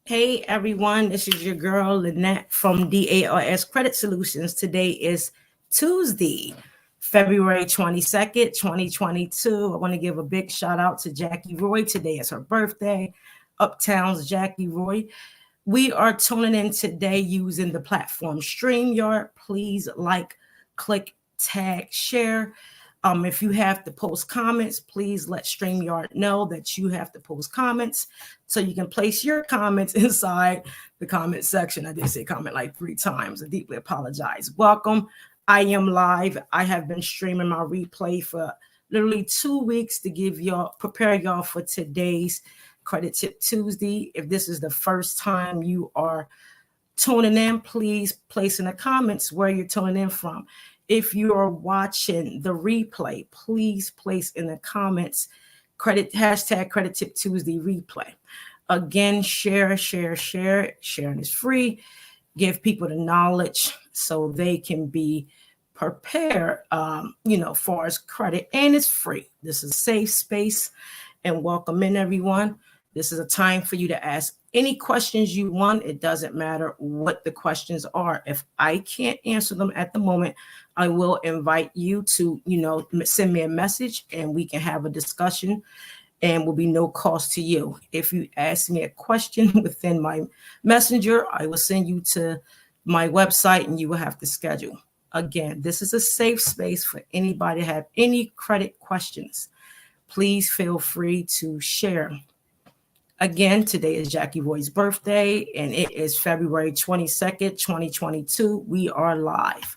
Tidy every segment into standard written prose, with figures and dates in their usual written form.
Hey everyone, this is your girl Lynette from DARS Credit Solutions. Today is Tuesday, February 22nd, 2022. I want to give a big shout out to Jackie Roy. Today is her birthday. Uptown's Jackie Roy. We are tuning in today using the platform StreamYard. Please like, click, tag, share. If you have to post comments, please let StreamYard know that you have to post comments so you can place your comments inside the comment section. I did say comment like 3 times. I deeply apologize. Welcome. I am live. I have been streaming my replay for literally 2 weeks to prepare y'all for today's Credit Tip Tuesday. If this is the first time you are tuning in, please place in the comments where you're tuning in from. If you are watching the replay, please place in the comments hashtag Credit Tip Tuesday replay. Again, share. Sharing is free. Give people the knowledge so they can be prepared, far as credit, and it's free. This is a safe space, and welcome in everyone. This is a time for you to ask any questions you want. It doesn't matter what the questions are. If I can't answer them at the moment, I will invite you to, send me a message and we can have a discussion and will be no cost to you. If you ask me a question within my messenger, I will send you to my website and you will have to schedule. Again, this is a safe space for anybody to have any credit questions. Please feel free to share. Again, today is Jackie Roy's birthday, and it is February 22nd, 2022. We are live.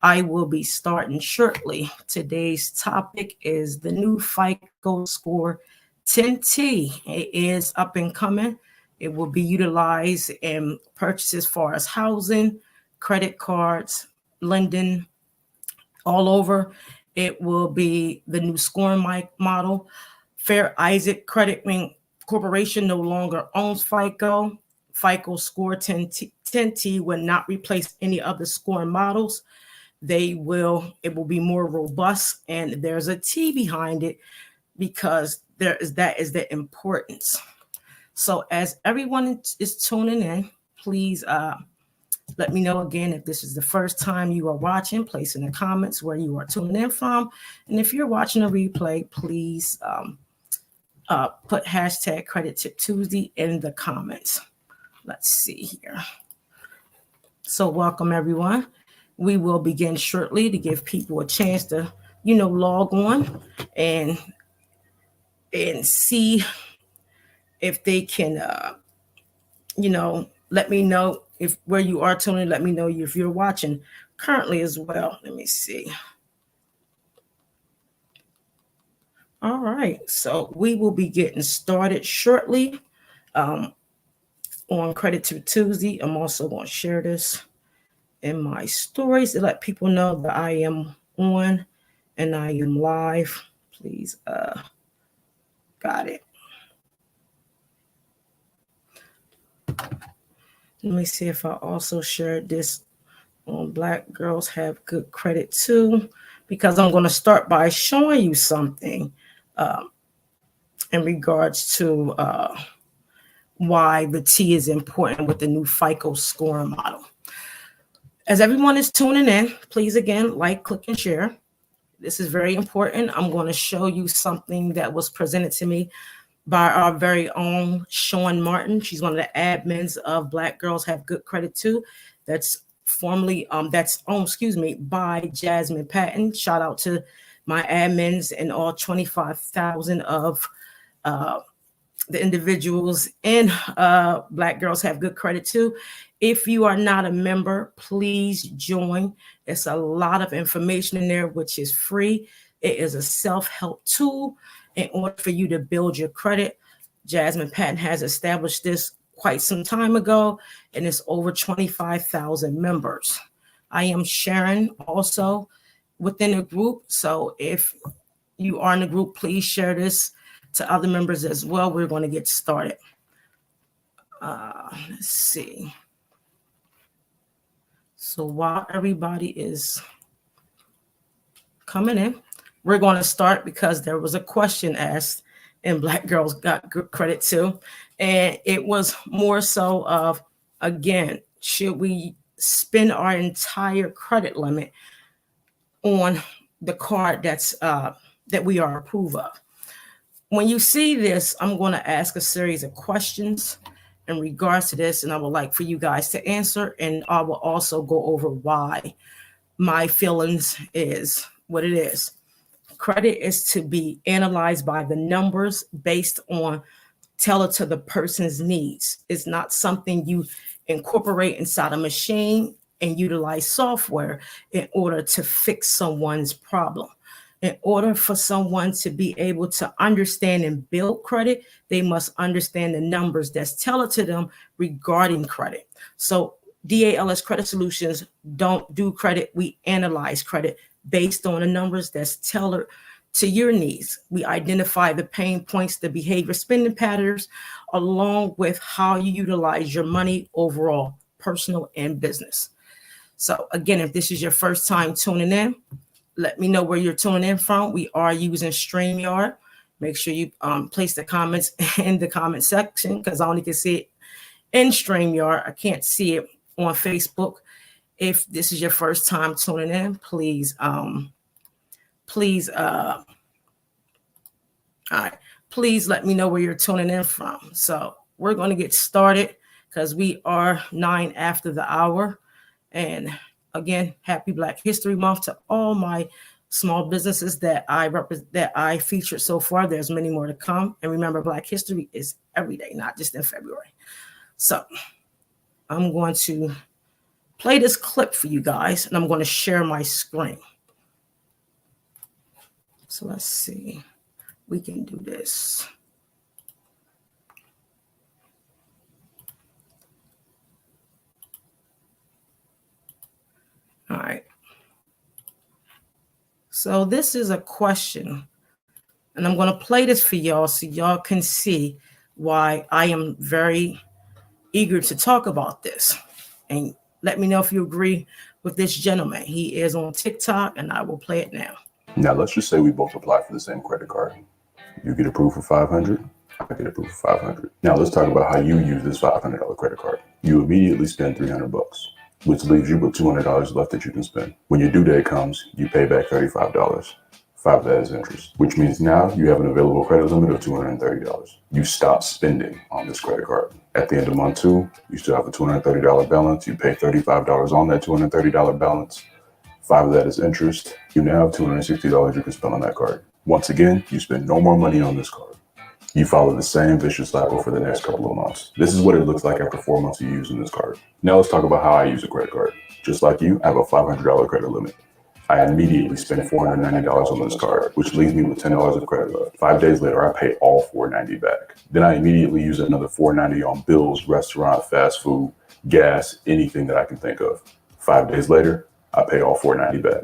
I will be starting shortly. Today's topic is the new FICO Score 10T. It is up and coming. It will be utilized in purchases as far as housing, credit cards, lending, all over. It will be the new scoring model. Fair Isaac Credit Corporation no longer owns FICO. FICO Score 10T will not replace any of the scoring models. It will be more robust, and there's a T behind it because that is the importance. So as everyone is tuning in, please let me know again if this is the first time you are watching. Place in the comments where you are tuning in from, and if you're watching a replay, please put hashtag Credit Tip Tuesday in the comments. Let's see here. So welcome everyone. We will begin shortly to give people a chance to, log on and see if they can, let me know if where you are tuning. Let me know if you're watching currently as well. Let me see. All right, so we will be getting started shortly on Credit Tip Tuesday. I'm also going to share this in my stories to let people know that I am on and I am live. Please, got it. Let me see if I also shared this on Black Girls Have Good Credit Too, because I'm going to start by showing you something in regards to why the T is important with the new FICO scoring model. As everyone is tuning in, please again, like, click, and share. This is very important. I'm going to show you something that was presented to me by our very own Sean Martin. She's one of the admins of Black Girls Have Good Credit Too. That's formerly, by Jasmine Patton. Shout out to my admins and all 25,000 of the individuals in Black Girls Have Good Credit Too. If you are not a member, please join. It's a lot of information in there, which is free. It is a self-help tool in order for you to build your credit. Jasmine Patton has established this quite some time ago, and it's over 25,000 members. I am sharing also within the group. So if you are in the group, please share this to other members as well. We're going to get started. Let's see. So while everybody is coming in, we're going to start because there was a question asked and Black girls got good credit too. And it was more so of, again, should we spend our entire credit limit on the card that we are approved of? When you see this, I'm going to ask a series of questions in regards to this, and I would like for you guys to answer. And I will also go over why my feelings is what it is. Credit is to be analyzed by the numbers based on tailored to the person's needs. It's not something you incorporate inside a machine and utilize software in order to fix someone's problem. In order for someone to be able to understand and build credit, they must understand the numbers that's tailored to them regarding credit. So DALS Credit Solutions don't do credit. We analyze credit based on the numbers that's tailored to your needs. We identify the pain points, the behavior spending patterns, along with how you utilize your money overall, personal and business. So again, if this is your first time tuning in, let me know where you're tuning in from. We are using StreamYard. Make sure you place the comments in the comment section, because I only can see it in StreamYard. I can't see it on Facebook. If this is your first time tuning in, please, please let me know where you're tuning in from. So we're going to get started because we are 9 after the hour. And again, happy Black History Month to all my small businesses that I featured so far. There's many more to come. And remember, Black History is every day, not just in February. So I'm going to play this clip for you guys, and I'm going to share my screen. So let's see. We can do this. All right. So this is a question, and I'm going to play this for y'all so y'all can see why I am very eager to talk about this. And let me know if you agree with this gentleman. He is on TikTok, and I will play it now. Now, let's just say we both apply for the same credit card. You get approved for $500, I get approved for $500. Now, let's talk about how you use this $500 credit card. You immediately spend $300, which leaves you with $200 left that you can spend. When your due date comes, you pay back $35. 5 of that is interest, which means now you have an available credit limit of $230. You stop spending on this credit card. At the end of month 2, you still have a $230 balance. You pay $35 on that $230 balance. 5 of that is interest. You now have $260 you can spend on that card. Once again, you spend no more money on this card. You follow the same vicious cycle for the next couple of months. This is what it looks like after 4 months of using this card. Now let's talk about how I use a credit card. Just like you, I have a $500 credit limit. I immediately spend $490 on this card, which leaves me with $10 of credit left. 5 days later, I pay all $490 back. Then I immediately use another $490 on bills, restaurant, fast food, gas, anything that I can think of. 5 days later, I pay all $490 back.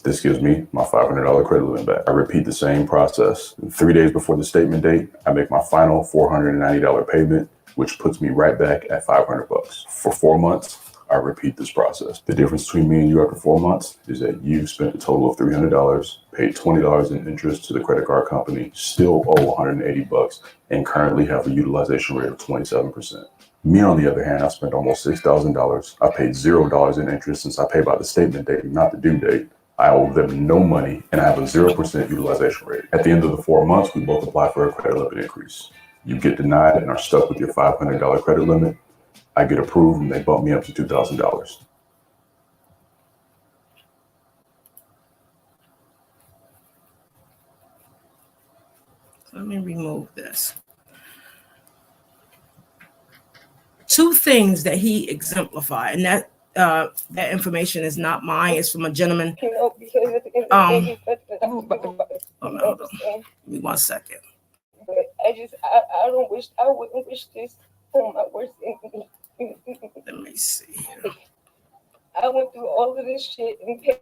This gives me my $500 credit limit back. I repeat the same process. 3 days before the statement date, I make my final $490 payment, which puts me right back at $500. For 4 months, I repeat this process. The difference between me and you after 4 months is that you spent a total of $300, paid $20 in interest to the credit card company, still owe $180, and currently have a utilization rate of 27%. Me, on the other hand, I spent almost $6,000. I paid $0 in interest since I pay by the statement date, not the due date. I owe them no money, and I have a 0% utilization rate. At the end of the 4 months, we both apply for a credit limit increase. You get denied and are stuck with your $500 credit limit. I get approved, and they bump me up to $2,000. Let me remove this. 2 things that he exemplified, and that information is not mine. It's from a gentleman. Hold on. Give me 1 second. But I wouldn't wish this on my worst enemy. Let me see here. I went through all of this shit and paid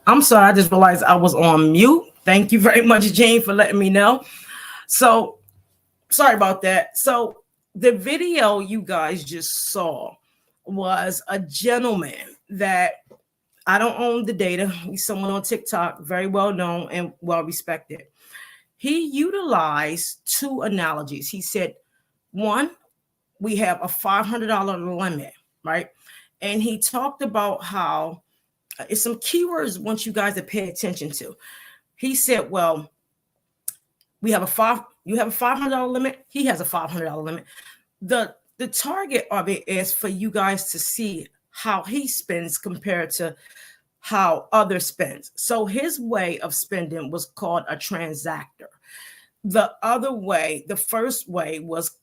I'm sorry, I just realized I was on mute. Thank you very much, Jane, for letting me know. So sorry about that. So the video you guys just saw was a gentleman that I don't own the data. He's someone on TikTok, very well known and well respected. He utilized two analogies. He said, one, we have a $500 limit, right? And he talked about how it's some keywords I want you guys to pay attention to. He said, well, you have a $500 limit. He has a $500 limit. The target of it is for you guys to see how he spends compared to how others spend. So his way of spending was called a transactor. The other way, the first way was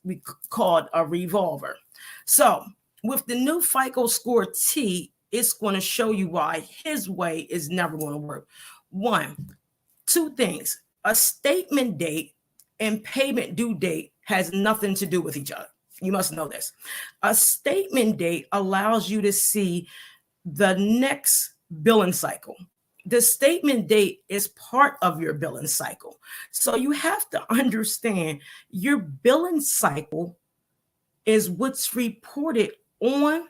called a revolver. So with the new FICO Score T, it's going to show you why his way is never going to work. One, two things. A statement date and payment due date has nothing to do with each other. You must know this. A statement date allows you to see the next billing cycle. The statement date is part of your billing cycle. So you have to understand your billing cycle is what's reported on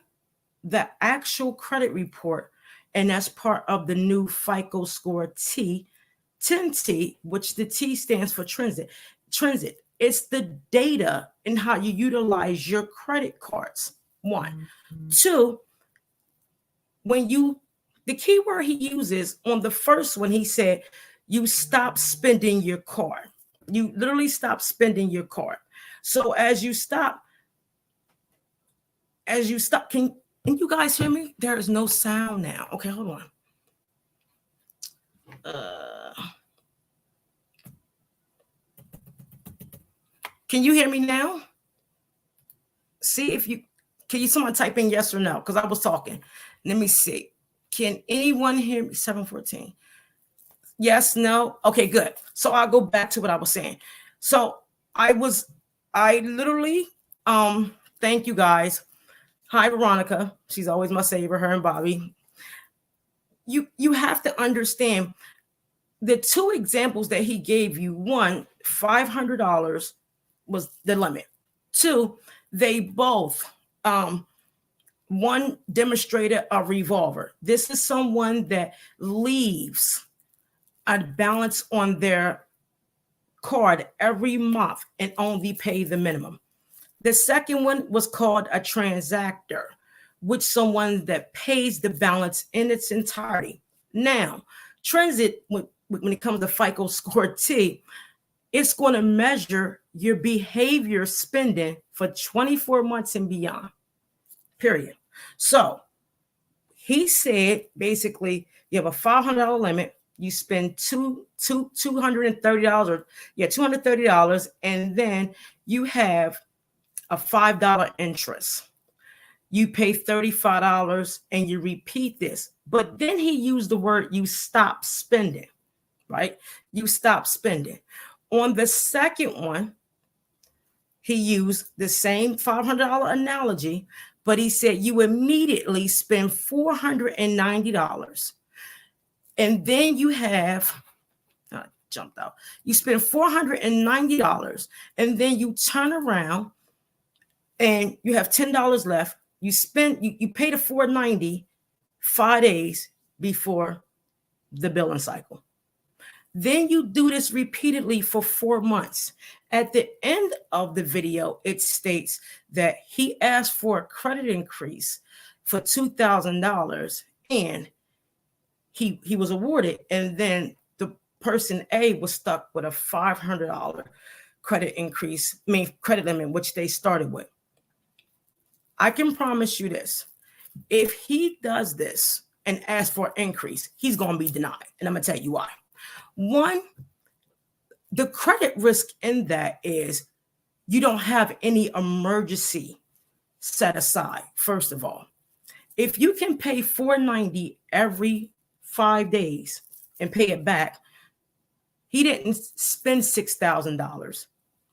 the actual credit report. And that's part of the new FICO Score T, 10T, which the T stands for transit. It's the data and how you utilize your credit cards. One. Two, the keyword he uses on the first one, he said, you stop spending your card. You literally stop spending your card. So as you stop, can you guys hear me? There is no sound now. Okay, hold on. Can you hear me now? See if someone type in yes or no? Because I was talking. Let me see. Can anyone hear me? 714. Yes, no. Okay, good. So I'll go back to what I was saying. So I literally, thank you guys. Hi, Veronica. She's always my savior, her and Bobby. You have to understand the two examples that he gave you. One, $500 was the limit. Two, they both, one demonstrated a revolver. This is someone that leaves a balance on their card every month and only pay the minimum. The second one was called a transactor, which someone that pays the balance in its entirety. Now, transit, when it comes to FICO Score T, it's going to measure your behavior spending for 24 months and beyond, period. So he said, basically, you have a $500 limit. You spend $230, $230, and then you have a $5 interest. You pay $35 and you repeat this. But then he used the word you stop spending, right? You stop spending. On the second one, he used the same $500 analogy, but he said you immediately spend $490. And then you have, jumped out. You spend $490 and then you turn around and you have $10 left. You pay the $490 5 days before the billing cycle. Then you do this repeatedly for 4 months. At the end of the video, it states that he asked for a credit increase for $2,000 and he was awarded. And then the person A was stuck with a $500 credit limit, which they started with. I can promise you this. If he does this and asks for an increase, he's going to be denied. And I'm going to tell you why. One, the credit risk in that is you don't have any emergency set aside, first of all. If you can pay $490 every 5 days and pay it back, he didn't spend $6,000.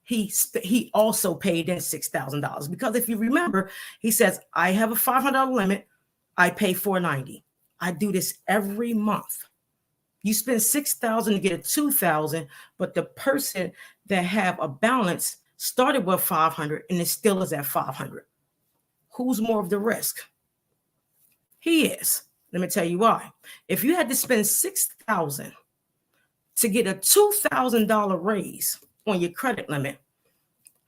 He also paid in $6,000 because if you remember, he says, I have a $500 limit. I pay $490. I do this every month. You spend 6,000 to get a 2,000, but the person that have a balance started with 500 and it still is at 500. Who's more of the risk? He is. Let me tell you why. If you had to spend 6,000 to get a $2,000 raise on your credit limit,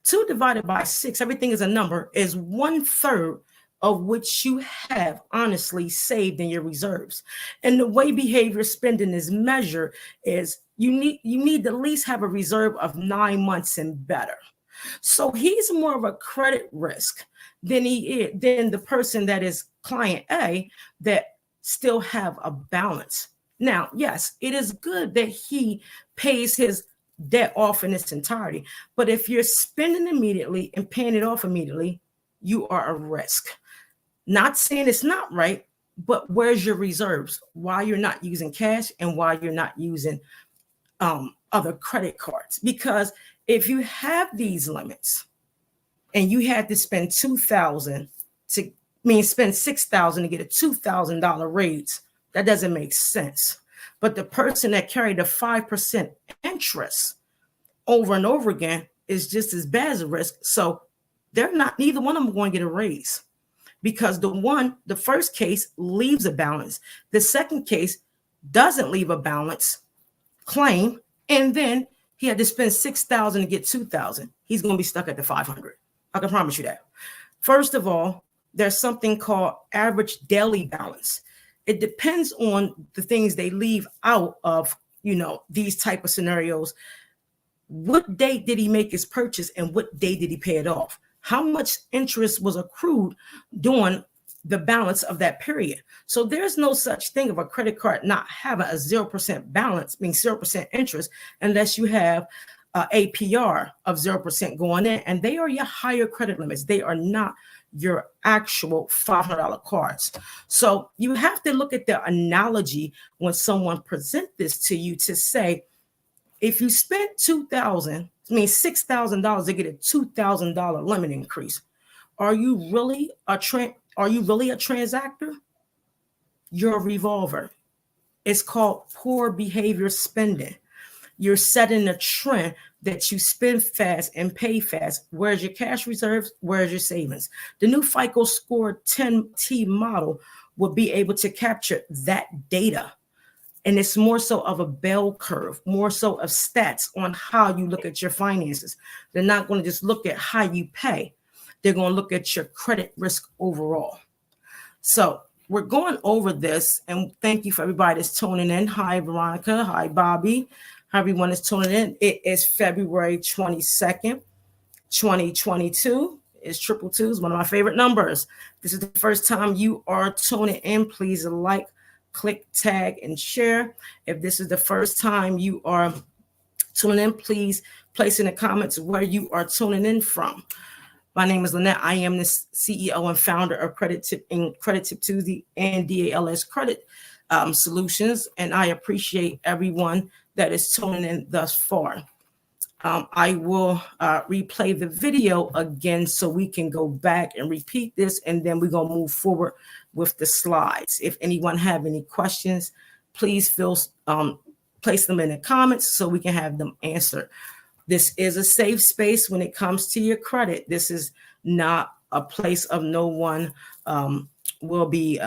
2 divided by 6, everything is a number, is 1/3 of which you have honestly saved in your reserves. And the way behavior spending is measured is you need to at least have a reserve of 9 months and better. So he's more of a credit risk than the person that is client A that still have a balance. Now, yes, it is good that he pays his debt off in its entirety, but if you're spending immediately and paying it off immediately, you are a risk. Not saying it's not right, but where's your reserves? Why you're not using cash and why you're not using other credit cards? Because if you have these limits and you had to spend 2,000 to spend 6,000 to get a $2,000 raise, that doesn't make sense. But the person that carried a 5% interest over and over again is just as bad as a risk. So neither one of them going to get a raise, because the first case leaves a balance. The second case doesn't leave a balance claim. And then he had to spend 6,000 to get 2,000. He's going to be stuck at the 500. I can promise you that. First of all, there's something called average daily balance. It depends on the things they leave out of, these type of scenarios. What date did he make his purchase and what day did he pay it off? How much interest was accrued during the balance of that period? So there's no such thing of a credit card not having a 0% balance, meaning 0% interest, unless you have APR of 0% going in, and they are your higher credit limits. They are not your actual $500 cards. So you have to look at the analogy when someone presents this to you to say, if you spent $6,000 to get a $2,000 limit increase, are you really a transactor? You're a revolver. It's called poor behavior spending. You're setting a trend that you spend fast and pay fast. Where's your cash reserves? Where's your savings? The new FICO Score 10T model will be able to capture that data. And it's more so of a bell curve, more so of stats on how you look at your finances. They're not going to just look at how you pay. They're going to look at your credit risk overall. So we're going over this, and thank you for everybody that's tuning in. Hi, Veronica. Hi, Bobby. How everyone is tuning in. It is February 22nd, 2022. It's 222. It's one of my favorite numbers. This is the first time you are tuning in. Please like, click, tag, and share. If this is the first time you are tuning in, please place in the comments where you are tuning in from. My name is Lynette. I am the CEO and founder of Credit Tip Tuesday and DALS Credit Solutions, and I appreciate everyone that is tuning in thus far. I will replay the video again so we can go back and repeat this, and then we're going to move forward with the slides. If anyone have any questions, please place them in the comments so we can have them answered. This is a safe space when it comes to your credit. This is not a place of no one will be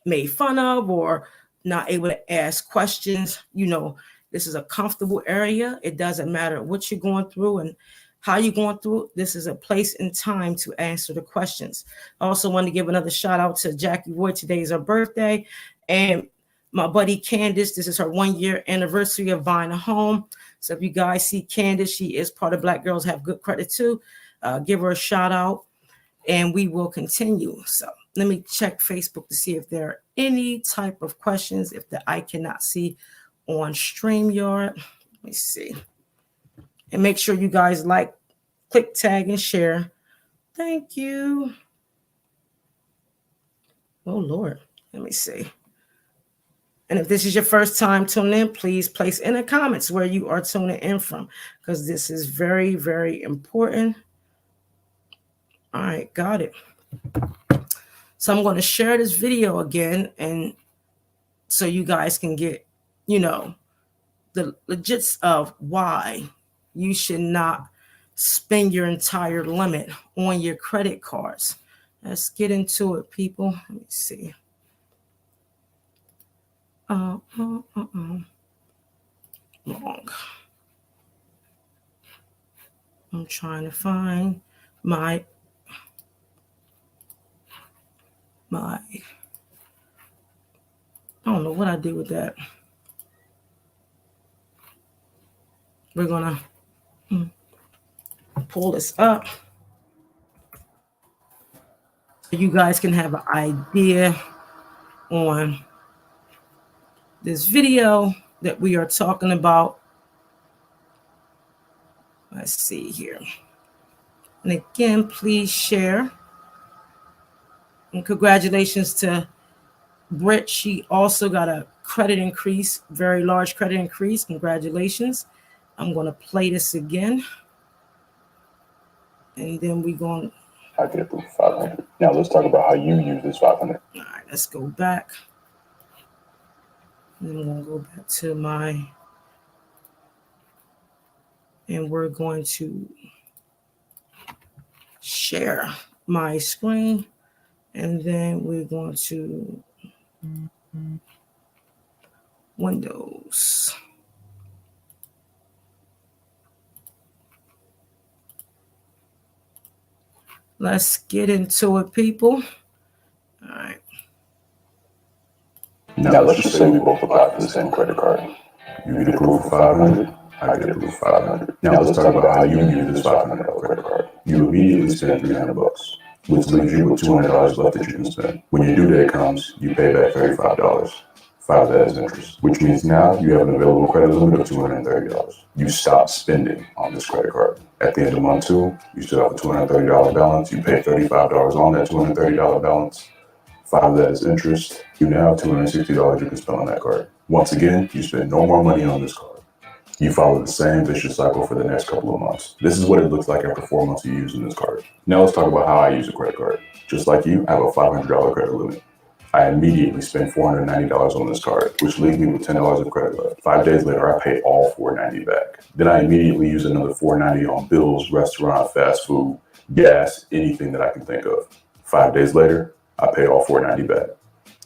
made fun of or not able to ask questions. This is a comfortable area. It doesn't matter what you're going through and how you're going through it. This is a place and time to answer the questions. I also want to give another shout out to Jackie Roy. Today is her birthday. And my buddy Candace, this is her 1-year anniversary of buying a home. So if you guys see Candace, she is part of Black Girls Have Good Credit too. Give her a shout out and we will continue. So let me check Facebook to see if there are any type of questions if I cannot see on StreamYard. Let me see. And make sure you guys like, click, tag, and share. Thank you. Oh, Lord. Let me see. And if this is your first time tuning in, please place in the comments where you are tuning in from, because this is very, very important. All right, got it. So I'm going to share this video again, and so you guys can get you know, the legits of why you should not spend your entire limit on your credit cards. Let's get into it, people. Let me see. Wrong. I'm trying to find my I don't know what I did with that. We're gonna pull this up so you guys can have an idea on this video that we are talking about. Let's see here. And again, please share. And congratulations to Britt. She also got a credit increase, very large credit increase. Congratulations. I'm going to play this again. And then we're going. I get approved for 500. Now let's talk about how you use this 500. All right, let's go back. And I'm going to go back to my. And we're going to share my screen. And then we're going to Windows. Let's get into it, people. All right. Now let's just say we both apply for the same credit card. You get approved for 500. I get approved for 500. Now let's talk about how you use this $500 credit card. You immediately spend 300 bucks, which leaves you with $200 left that you can spend. When your due date comes, you pay back $35. 5 of that is interest, which means now you have an available credit limit of $230. You stop spending on this credit card. At the end of month 2, you still have a $230 balance. You pay $35 on that $230 balance. 5 of that is interest. You now have $260 you can spend on that card. Once again, you spend no more money on this card. You follow the same vicious cycle for the next couple of months. This is what it looks like after 4 months of using this card. Now let's talk about how I use a credit card. Just like you, I have a $500 credit limit. I immediately spend $490 on this card, which leaves me with $10 of credit left. 5 days later, I pay all $490 back. Then I immediately use another $490 on bills, restaurant, fast food, gas, anything that I can think of. 5 days later, I pay all $490 back.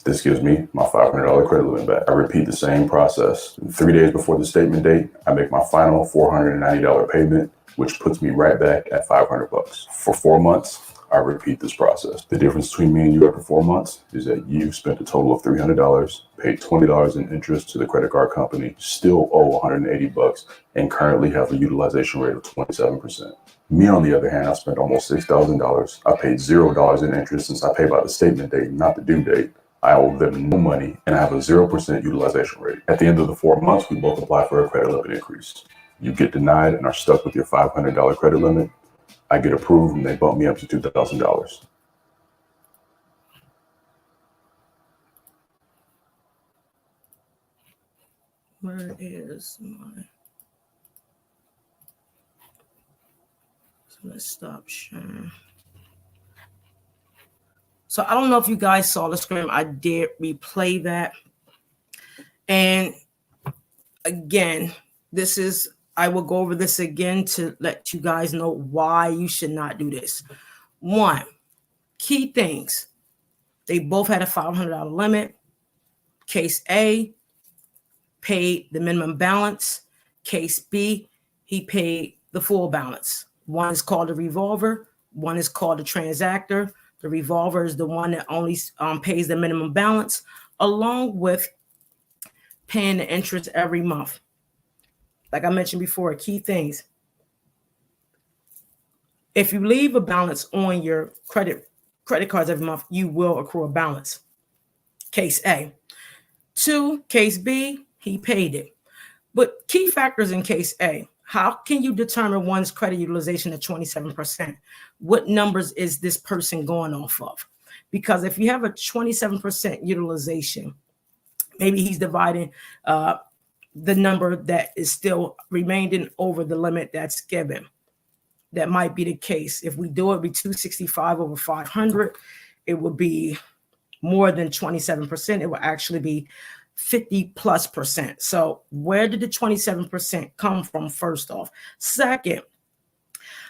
This gives me my $500 credit limit back. I repeat the same process. 3 days before the statement date, I make my final $490 payment, which puts me right back at 500 bucks. For 4 months, I repeat this process. The difference between me and you after 4 months is that you spent a total of $300, paid $20 in interest to the credit card company, still owe 180 bucks, and currently have a utilization rate of 27%. Me, on the other hand, I spent almost $6,000. I paid $0 in interest since I pay by the statement date, not the due date. I owe them no money, and I have a 0% utilization rate. At the end of the 4 months, we both apply for a credit limit increase. You get denied and are stuck with your $500 credit limit. I get approved, and they bump me up to $2,000. Where is my? So let's stop sharing. So I don't know if you guys saw the screen. I did replay that. And again, I will go over this again to let you guys know why you should not do this. 1, key things. They both had a $500 limit. Case A paid the minimum balance. Case B, he paid the full balance. One is called a revolver. One is called a transactor. The revolver is the one that only pays the minimum balance, along with paying the interest every month. Like I mentioned before, key things. If you leave a balance on your credit cards every month, you will accrue a balance. Case A. 2, case B, he paid it. But key factors in case A. How can you determine one's credit utilization at 27%? What numbers is this person going off of? Because if you have a 27% utilization, maybe he's dividing the number that is still remaining over the limit that's given. That might be the case. If we do it, be 265 over 500, it would be more than 27%. It will actually be 50+%. So where did the 27% come from, first off? Second,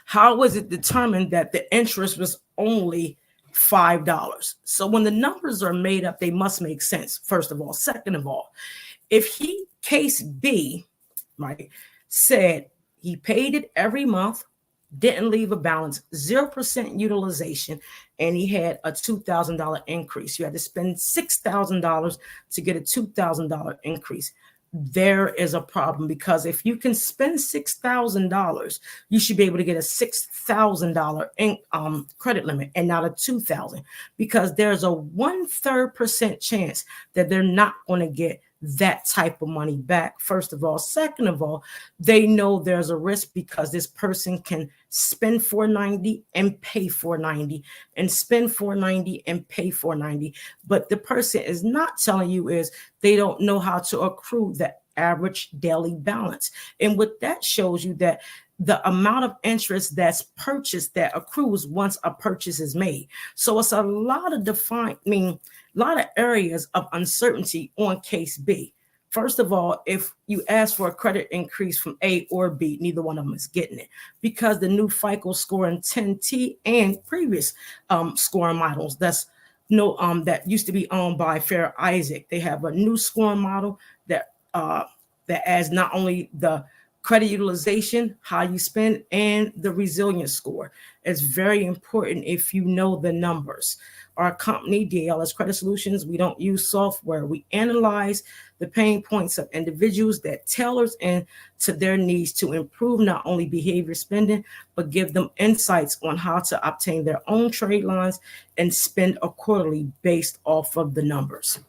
how was it determined that the interest was only $5? So when the numbers are made up, they must make sense, first of all. Second of all, if case B, right, said he paid it every month, didn't leave a balance, 0% utilization, and he had a $2,000 increase. You had to spend $6,000 to get a $2,000 increase. There is a problem, because if you can spend $6,000, you should be able to get a $6,000 credit limit and not a $2,000, because there's a 1/3% chance that they're not going to get that type of money back, first of all. Second of all, they know there's a risk, because this person can spend $490 and pay $490 and spend $490 and pay $490. But the person is not telling you is they don't know how to accrue the average daily balance. And what that shows you, that the amount of interest that's purchased that accrues once a purchase is made. So it's a lot of a lot of areas of uncertainty on case B. First of all, if you ask for a credit increase from A or B, neither one of them is getting it, because the new FICO score in 10T and previous scoring models that used to be owned by Fair Isaac, they have a new scoring model that adds not only the credit utilization, how you spend, and the resilience score. It's very important if you know the numbers. Our company, DALS Credit Solutions, we don't use software. We analyze the pain points of individuals that tailors into their needs to improve not only behavior spending, but give them insights on how to obtain their own trade lines and spend accordingly based off of the numbers.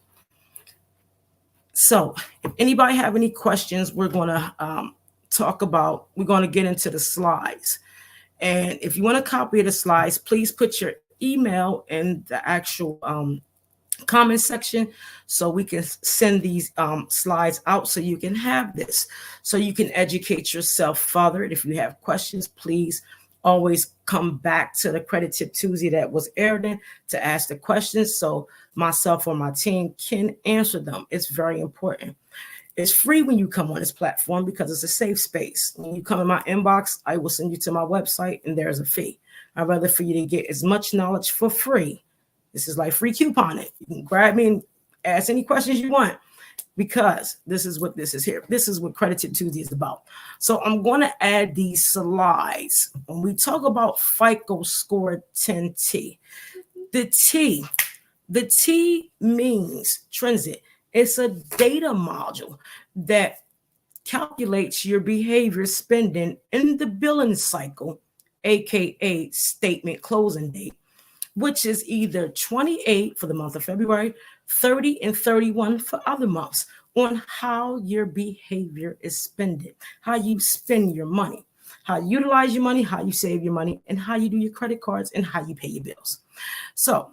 So if anybody have any questions, we're going to get into the slides. And if you want a copy of the slides, please put your email in the actual comment section, so we can send these slides out, so you can have this, so you can educate yourself further. If you have questions, please always come back to the Credit Tip Tuesday that was aired in to ask the questions, so myself or my team can answer them. It's very important. It's free when you come on this platform, because it's a safe space. When you come in my inbox, I will send you to my website, and there's a fee. I'd rather for you to get as much knowledge for free. This is like free couponing. You can grab me and ask any questions you want, because this is what this is here. This is what Credit Tip Tuesday is about. So I'm going to add these slides. When we talk about FICO Score 10T, the T means transit. It's a data module that calculates your behavior spending in the billing cycle, aka statement closing date, which is either 28 for the month of February, 30 and 31 for other months, on how your behavior is spending, how you spend your money, how you utilize your money, how you save your money, and how you do your credit cards, and how you pay your bills. So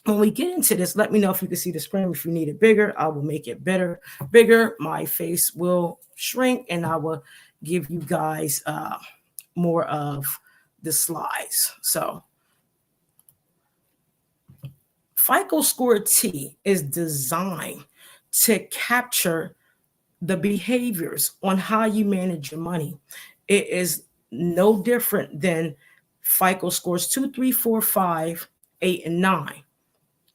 when we get into this, let me know if you can see the screen. If you need it bigger, I will make it bigger. My face will shrink, and I will give you guys more of the slides. So FICO Score T is designed to capture the behaviors on how you manage your money. It is no different than FICO Scores 2, 3, 4, 5, 8, and 9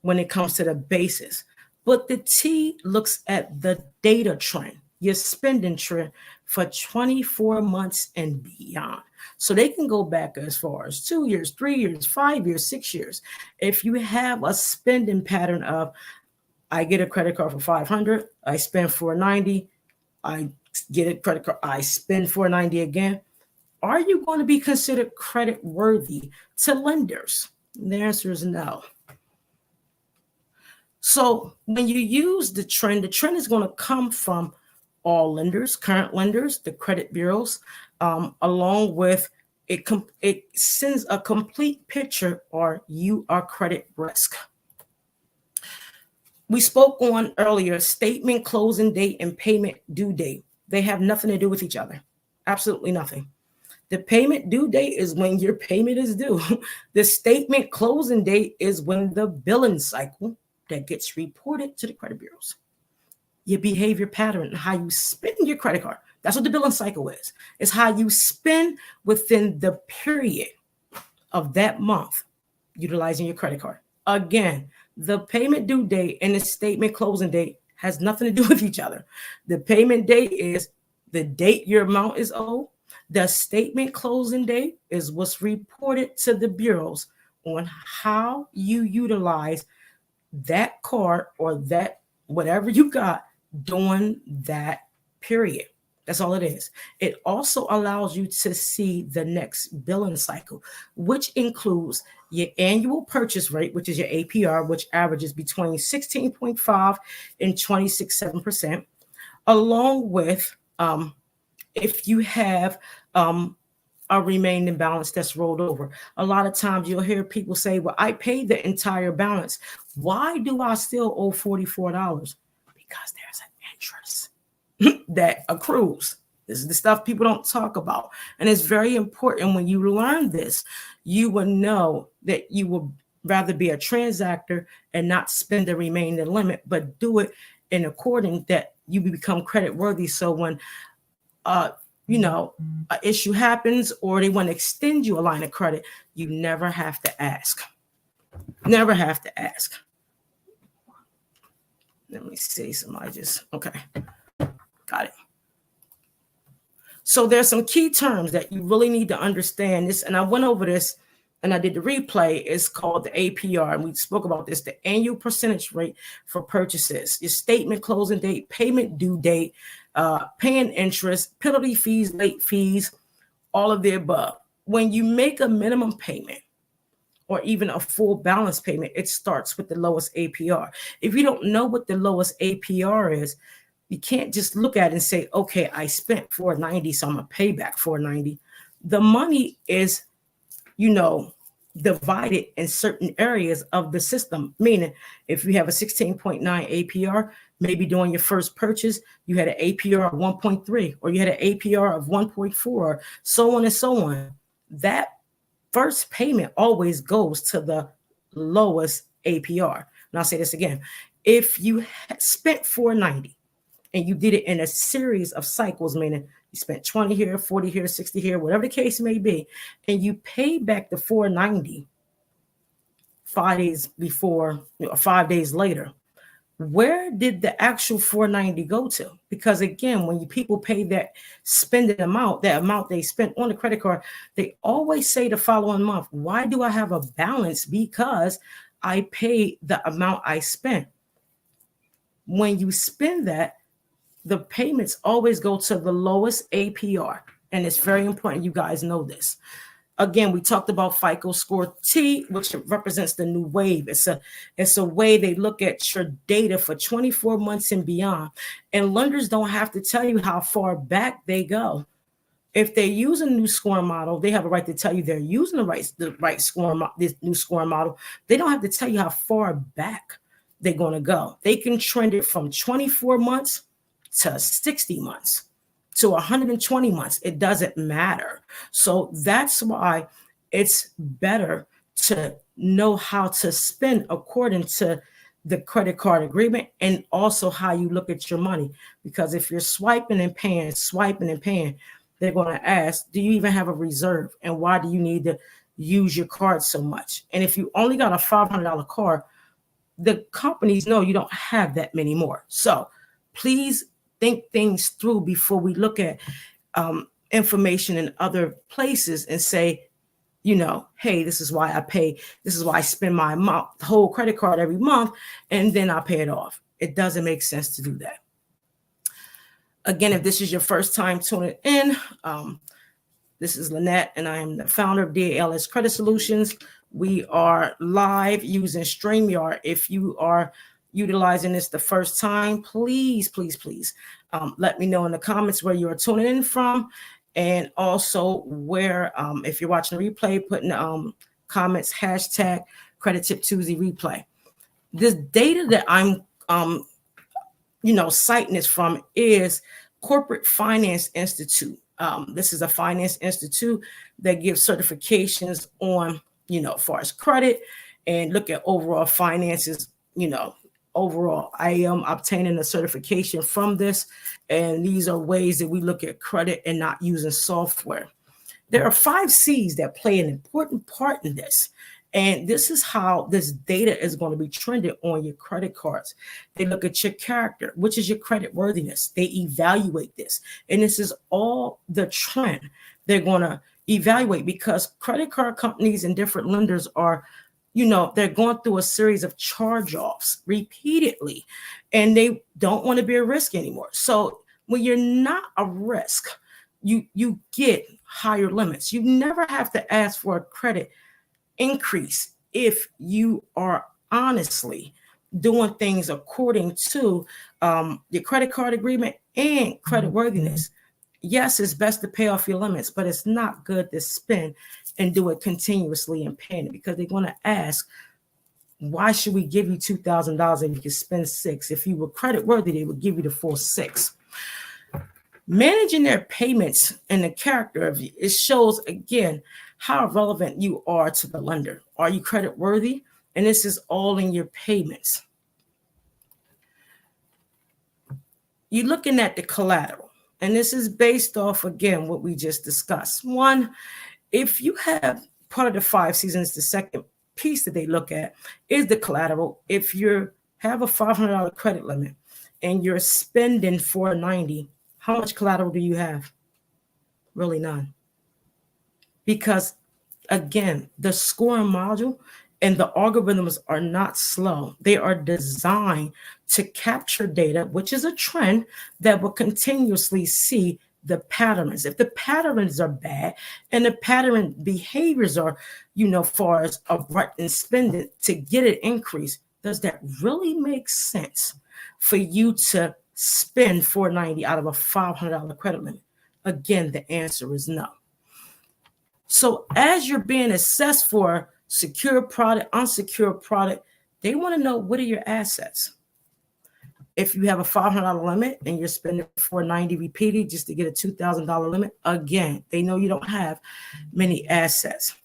when it comes to the basis. But the T looks at the data trend, your spending trend for 24 months and beyond. So they can go back as far as 2 years, 3 years, 5 years, 6 years. If you have a spending pattern of, I get a credit card for $500, I spend $490, I get a credit card, I spend $490 again, are you going to be considered credit worthy to lenders? And the answer is no. So when you use the trend is going to come from all lenders, current lenders, the credit bureaus, along with it sends a complete picture, or you are credit risk. We spoke on earlier statement closing date and payment due date. They have nothing to do with each other. Absolutely nothing. The payment due date is when your payment is due. The statement closing date is when the billing cycle that gets reported to the credit bureaus. your behavior pattern, how you spend your credit card. That's what the billing cycle is. It's how you spend within the period of that month utilizing your credit card. Again, the payment due date and the statement closing date has nothing to do with each other. The payment date is the date your amount is owed. The statement closing date is what's reported to the bureaus on how you utilize that card or that whatever you got during that period. That's all it is. It also allows you to see the next billing cycle, which includes your annual purchase rate, which is your APR, which averages between 16.5 and 26.7%, along with if you have a remaining balance that's rolled over. A lot of times you'll hear people say, well, I paid the entire balance. Why do I still owe $44? Because there's an interest that accrues. This is the stuff people don't talk about. And it's very important when you learn this, you will know that you will rather be a transactor and not spend the remaining limit, but do it in accordance that you become credit worthy. So when an issue happens or they want to extend you a line of credit, you never have to ask. Never have to ask. Let me see. Okay. Got it. So there's some key terms that you really need to understand this. And I went over this and I did the replay. It's called the APR. And we spoke about this, the annual percentage rate for purchases, your statement closing date, payment due date, paying interest, penalty fees, late fees, all of the above. When you make a minimum payment or even a full balance payment, it starts with the lowest APR. If you don't know what the lowest APR is, you can't just look at it and say, okay, I spent $490, so I'm gonna pay back $490. The money is, divided in certain areas of the system. Meaning, if you have a 16.9 APR, maybe during your first purchase, you had an APR of 1.3, or you had an APR of 1.4, so on and so on. That first payment always goes to the lowest APR. And I'll say this again. If you spent $490 and you did it in a series of cycles, meaning you spent 20 here, 40 here, 60 here, whatever the case may be, and you pay back the $490 5 days before, 5 days later, where did the actual $490 go to? Because again, when people pay that spending amount, that amount they spent on the credit card, they always say the following month, why do I have a balance? Because I paid the amount I spent. When you spend that, the payments always go to the lowest APR. And it's very important you guys know this. Again, we talked about FICO Score T, which represents the new wave. It's a way they look at your data for 24 months and beyond. And lenders don't have to tell you how far back they go. If they use a new scoring model, they have a right to tell you they're using the right scoring, this new scoring model. They don't have to tell you how far back they're going to go. They can trend it from 24 months to 60 months to 120 months. It doesn't matter. So that's why it's better to know how to spend according to the credit card agreement and also how you look at your money. Because if you're swiping and paying, they're going to ask, do you even have a reserve? And why do you need to use your card so much? And if you only got a $500 card, the companies know you don't have that many more. So please think things through before we look at information in other places and say, hey, this is why I pay. This is why I spend my whole credit card every month, and then I pay it off. It doesn't make sense to do that. Again, if this is your first time tuning in, this is Lynette, and I am the founder of DALS Credit Solutions. We are live using StreamYard. If you are utilizing this the first time, please let me know in the comments where you are tuning in from, and also where if you're watching the replay, put in the comments hashtag Credit Tip Tuesday replay. This data that I'm citing this from is Corporate Finance Institute. This is a finance institute that gives certifications on as far as credit and look at overall finances overall. I am obtaining a certification from this, and these are ways that we look at credit and not using software. There are 5 C's that play an important part in this. And this is how this data is going to be trended on your credit cards. They look at your character, which is your credit worthiness. They evaluate this. And this is all the trend they're going to evaluate, because credit card companies and different lenders are, they're going through a series of charge-offs repeatedly, and they don't want to be a risk anymore. So when you're not a risk, you get higher limits. You never have to ask for a credit increase if you are honestly doing things according to your credit card agreement and credit worthiness. Yes, it's best to pay off your limits, but it's not good to spend and do it continuously and paying it, because they're going to ask, why should we give you $2,000 if you can spend $6,000? If you were credit worthy, they would give you the full $6,000. Managing their payments and the character of you, it shows again how relevant you are to the lender. Are you credit worthy? And this is all in your payments. You're looking at the collateral, and this is based off, again, what we just discussed. One, if you have part of the 5 seasons, the second piece that they look at is the collateral. If you have a $500 credit limit and you're spending $490, how much collateral do you have? Really none. Because again, the scoring module and the algorithms are not slow. They are designed to capture data, which is a trend that will continuously see the patterns. If the patterns are bad and the pattern behaviors are, far as abrupt and spending to get an increase, does that really make sense for you to spend $490 out of a $500 credit limit? Again, the answer is no. So as you're being assessed for secure product, unsecured product, they want to know, what are your assets? If you have a $500 limit and you're spending $490 repeated just to get a $2,000 limit, again, they know you don't have many assets.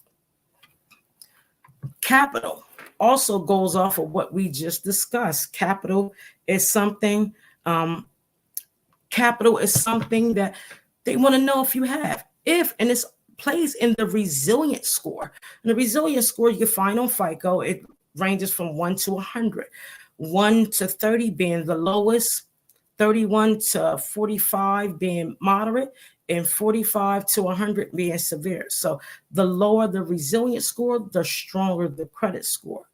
Capital also goes off of what we just discussed. Capital is something that they want to know if you have. And it's plays in the resilience score. And the resilience score you can find on FICO, it ranges from 1 to 100. 1 to 30 being the lowest, 31 to 45 being moderate, and 45 to 100 being severe. So the lower the resilience score, the stronger the credit score.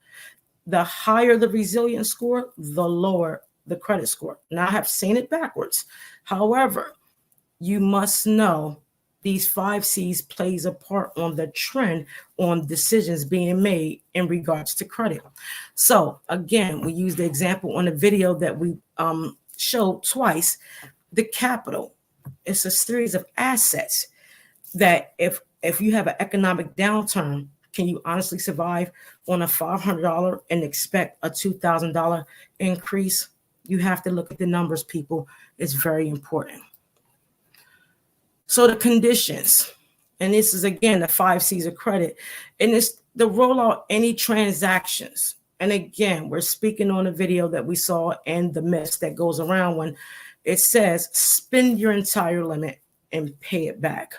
The higher the resilience score, the lower the credit score. Now, I have seen it backwards. However, you must know these 5 C's plays a part on the trend on decisions being made in regards to credit. So again, we use the example on the video that we showed twice. The capital, it's a series of assets that if you have an economic downturn, can you honestly survive on a $500 and expect a $2,000 increase? You have to look at the numbers, people. It's very important. So the conditions, and this is again the 5 C's of credit, and it's the rollout any transactions. And again, we're speaking on a video that we saw and the myths that goes around when it says spend your entire limit and pay it back.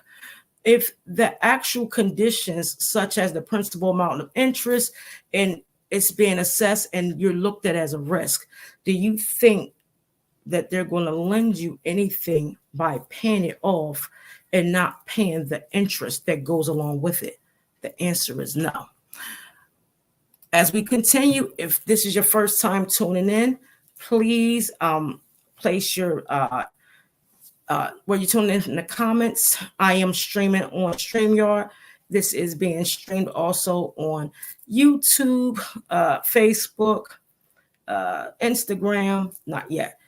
If the actual conditions, such as the principal amount of interest, and it's being assessed and you're looked at as a risk, do you think that they're going to lend you anything by paying it off and not paying the interest that goes along with it? The answer is no. As we continue, if this is your first time tuning in, please place your where you're tuning in the comments. I am streaming on StreamYard. This is being streamed also on YouTube, Facebook, Instagram, not yet,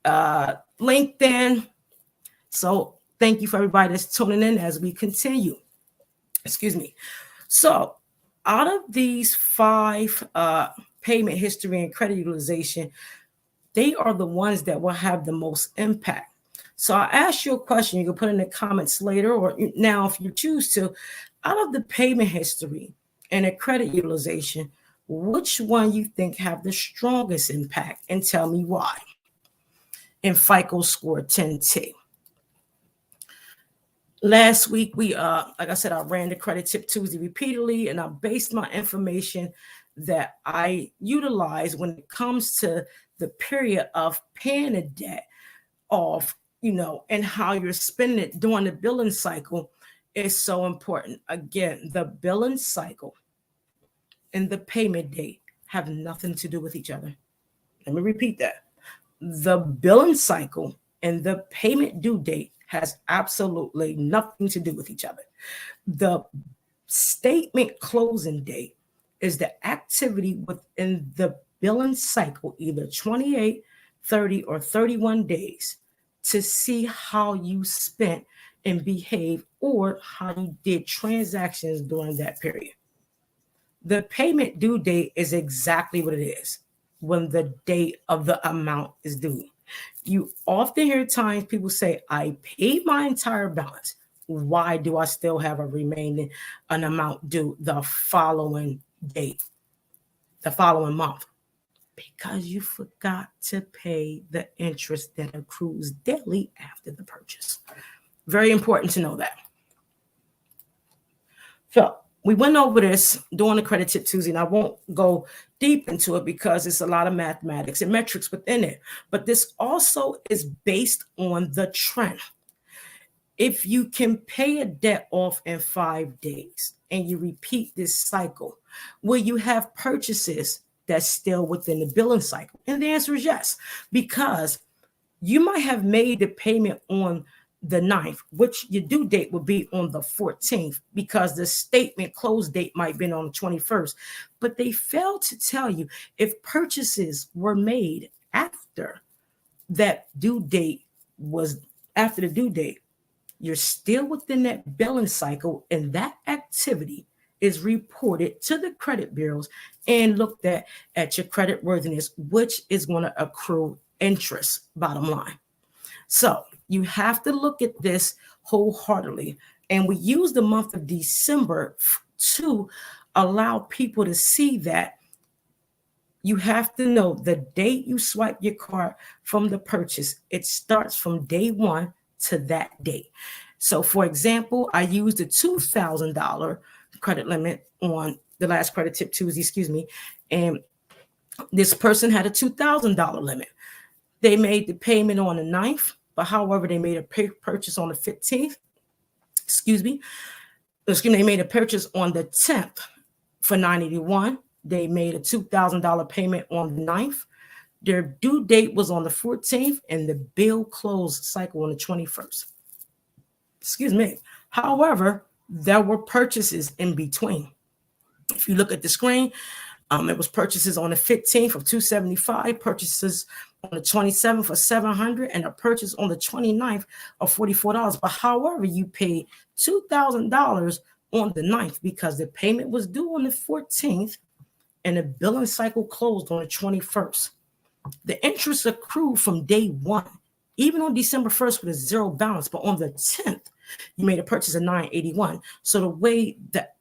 LinkedIn. So thank you for everybody that's tuning in as we continue. Excuse me. So out of these 5 payment history and credit utilization, they are the ones that will have the most impact. So I asked you a question. You can put in the comments later or now if you choose to. Out of the payment history and the credit utilization, which one you think have the strongest impact, and tell me why. In FICO Score 10T. Last week, like I said, I ran the Credit Tip Tuesday repeatedly, and I based my information that I utilize when it comes to the period of paying a debt off, and how you're spending it during the billing cycle is so important. Again, the billing cycle and the payment date have nothing to do with each other. Let me repeat that. The billing cycle and the payment due date has absolutely nothing to do with each other. The statement closing date is the activity within the billing cycle, either 28, 30, or 31 days, to see how you spent and behave or how you did transactions during that period. The payment due date is exactly what it is, when the date of the amount is due. You often hear times people say, I paid my entire balance. Why do I still have an amount due the following date, the following month? Because you forgot to pay the interest that accrues daily after the purchase. Very important to know that. So we went over this during the Credit Tip Tuesday, and I won't go deep into it because it's a lot of mathematics and metrics within it. But this also is based on the trend. If you can pay a debt off in 5 days and you repeat this cycle, will you have purchases that's still within the billing cycle? And the answer is yes, because you might have made the payment on the 9th, which your due date would be on the 14th, because the statement close date might be on the 21st. But they failed to tell you if purchases were made after that due date was after the due date, you're still within that billing cycle, and that activity is reported to the credit bureaus and looked at your credit worthiness, which is going to accrue interest, bottom line. So you have to look at this wholeheartedly. And we use the month of December to allow people to see that you have to know the date you swipe your card from the purchase. It starts from day one to that date. So for example, I used a $2,000 credit limit on the last Credit Tip Tuesday, and this person had a $2,000 limit. They made the payment on the 9th, but however, they made a purchase on the 15th. They made a purchase on the 10th for $981. They made a $2,000 payment on the 9th. Their due date was on the 14th, and the bill closed cycle on the 21st. However, there were purchases in between. If you look at the screen, it was purchases on the 15th of $275, purchases on the 27th for $700, and a purchase on the 29th of $44. But however, you paid $2,000 on the 9th because the payment was due on the 14th and the billing cycle closed on the 21st. The interest accrued from day one, even on December 1st with a zero balance, but on the 10th, you made a purchase of $981. So the way that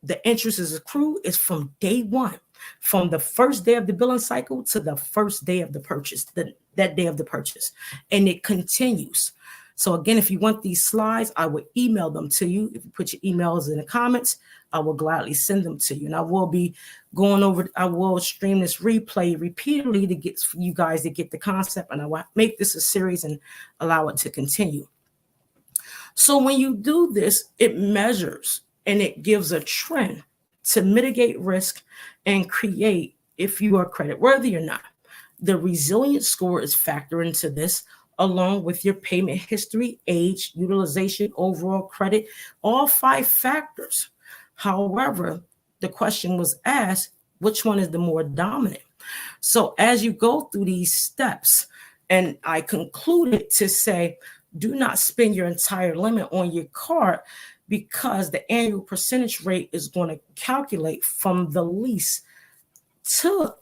the interest is accrued is from day one, from the first day of the billing cycle to the first day of the purchase, that day of the purchase, and it continues. So again, if you want these slides, I will email them to you. If you put your emails in the comments, I will gladly send them to you. And I will be I will stream this replay repeatedly to get you guys to get the concept, and I will make this a series and allow it to continue. So when you do this, it measures and it gives a trend to mitigate risk and create if you are credit worthy or not. The resilience score is factored into this, along with your payment history, age, utilization, overall credit, all 5 factors. However, the question was asked, which one is the more dominant? So as you go through these steps, and I concluded to say, do not spend your entire limit on your card, because the annual percentage rate is going to calculate from the least to,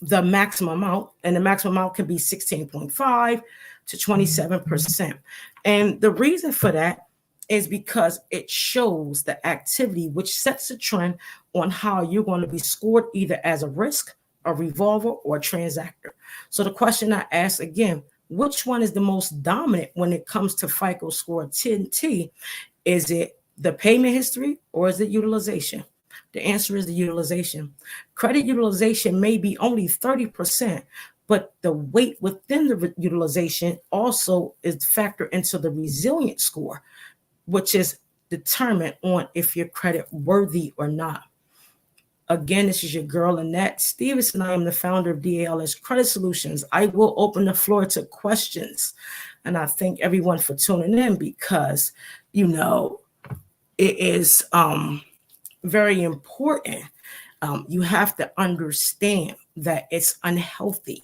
the maximum amount, and the maximum amount can be 16.5 to 27%. And the reason for that is because it shows the activity, which sets a trend on how you're going to be scored either as a risk, a revolver, or a transactor. So the question I ask again, which one is the most dominant when it comes to FICO score 10T? Is it the payment history or is it utilization? The answer is the utilization. Credit utilization may be only 30%, but the weight within the utilization also is factored into the resilient score, which is determined on if you're credit worthy or not. Again, this is your girl, Annette Stevenson. I am the founder of DALS Credit Solutions. I will open the floor to questions. And I thank everyone for tuning in because, you know, it is very important. You have to understand that it's unhealthy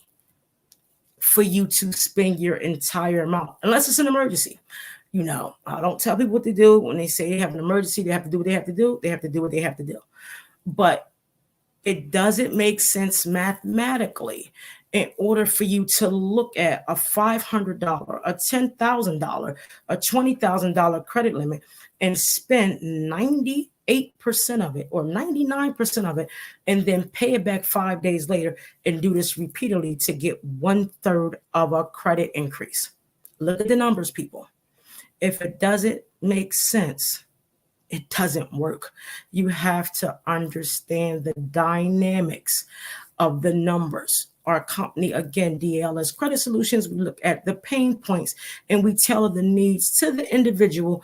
for you to spend your entire amount, unless it's an emergency. You know, I don't tell people what to do when they say they have an emergency. They have to do what they have to do. They have to do what they have to do. But it doesn't make sense mathematically in order for you to look at a $500, a $10,000, a $20,000 credit limit and spend 98% of it or 99% of it and then pay it back 5 days later and do this repeatedly to get 1/3 of a credit increase. Look at the numbers, people. If it doesn't make sense, it doesn't work. You have to understand the dynamics of the numbers. Our company, again, DALS Credit Solutions, we look at the pain points and we tailor the needs to the individual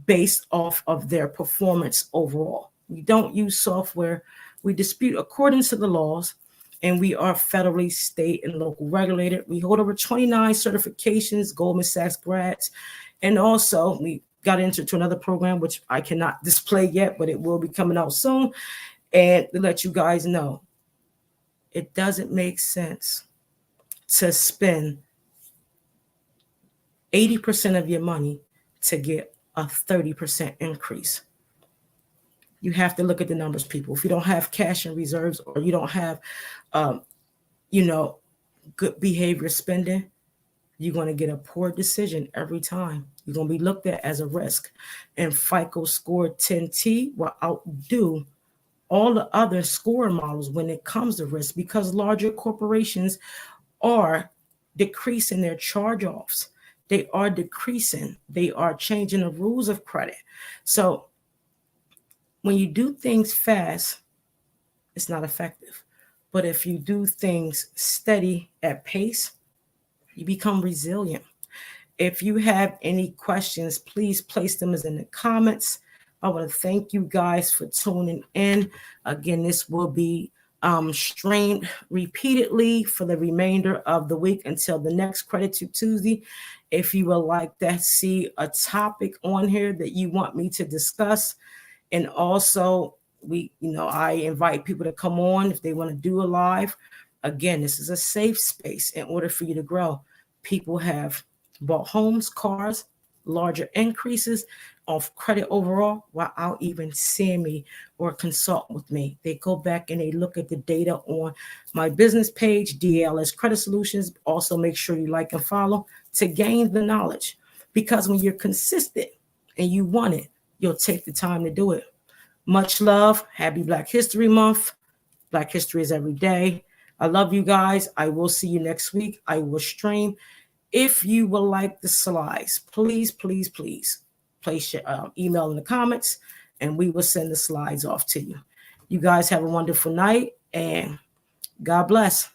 based off of their performance overall. We don't use software. We dispute according to the laws, and we are federally, state, and local regulated. We hold over 29 certifications, Goldman Sachs grads, and also we got into another program, which I cannot display yet, but it will be coming out soon. And to let you guys know, it doesn't make sense to spend 80% of your money to get a 30% increase. You have to look at the numbers, people. If you don't have cash and reserves or you don't have, good behavior spending, you're going to get a poor decision every time. You're going to be looked at as a risk. And FICO Score 10T will outdo all the other score models when it comes to risk because larger corporations are decreasing their charge-offs. They are decreasing. They are changing the rules of credit. So when you do things fast, it's not effective. But if you do things steady at pace, you become resilient. If you have any questions, please place them in the comments. I want to thank you guys for tuning in. Again, this will be streamed repeatedly for the remainder of the week until the next Credit Tube Tuesday. If you would like to see a topic on here that you want me to discuss, and also I invite people to come on if they want to do a live. Again, this is a safe space in order for you to grow. People have bought homes, cars, larger increases of credit overall without even seeing me or consult with me. They go back and they look at the data on my business page, DALS Credit Solutions. Also make sure you like and follow to gain the knowledge, because when you're consistent and you want it, you'll take the time to do it. Much love. Happy Black History Month. Black History is every day. I love you guys. I will see you next week. I will stream. If you would like the slides, please place your email in the comments and we will send the slides off to you. You guys have a wonderful night and God bless.